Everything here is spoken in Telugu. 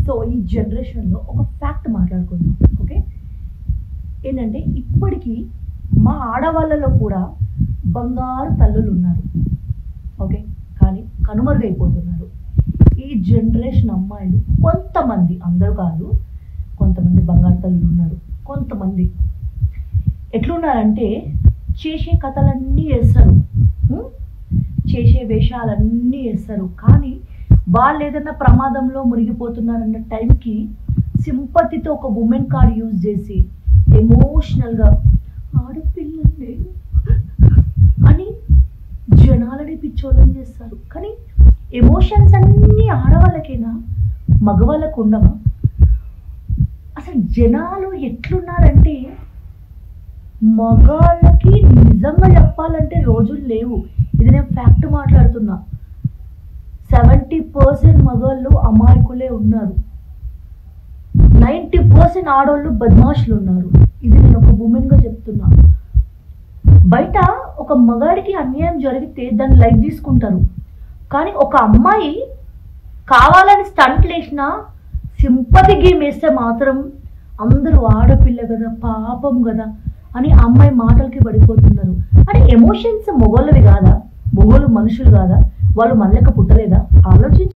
సో ఈ జనరేషన్లో ఒక ఫ్యాక్ట్ మాట్లాడుకుందాం. ఓకే, ఏంటంటే ఇప్పటికీ మా ఆడవాళ్ళలో కూడా బంగారు తల్లులు ఉన్నారు. ఓకే, కానీ కనుమరుగైపోతున్నారు. ఈ జనరేషన్ అమ్మాయిలు కొంతమంది, అందరూ కాదు, కొంతమంది బంగారు తల్లులు ఉన్నారు. కొంతమంది ఎట్లున్నారంటే చేసే కథలన్నీ వేస్తారు, చేసే వేషాలన్నీ వేస్తారు. కానీ వాళ్ళు ఏదైనా ప్రమాదంలో మునిగిపోతున్నారన్న టైంకి సింపతితో ఒక ఉమెన్ కార్డ్ యూజ్ చేసి ఎమోషనల్గా ఆడపిల్ల నేను అని జనాలని పిచ్చోళ్ళని చేస్తారు. కానీ ఎమోషన్స్ అన్నీ ఆడవాళ్ళకేనా, మగవాళ్ళకు ఉండవా? అసలు జనాలు ఎట్లున్నారంటే మగాళ్ళకి నిజంగా చెప్పాలంటే రోజులు లేవు. ఇది నేను ఫ్యాక్ట్ మాట్లాడుతున్నా. 70% మగవాళ్ళు అమాయకులే ఉన్నారు, 90% ఆడవాళ్ళు బద్మాషులు ఉన్నారు. ఇది నేను ఒక ఉమెన్గా చెప్తున్నా. బయట ఒక మగాడికి అన్యాయం జరిగితే దాన్ని లైట్ తీసుకుంటారు. కానీ ఒక అమ్మాయి కావాలని స్టంట్లు వేసినా, సింపతి గేమ్ వేస్తే మాత్రం అందరూ ఆడపిల్ల కదా, పాపం కదా అని అమ్మాయి మాటలకి పడిపోతున్నారు. అంటే ఎమోషన్స్ మొగోళ్ళవి కాదా? మొగోళ్ళు మనుషులు కాదా? వాళ్ళు మళ్ళీ పుట్టలేదా? ఆలోచించి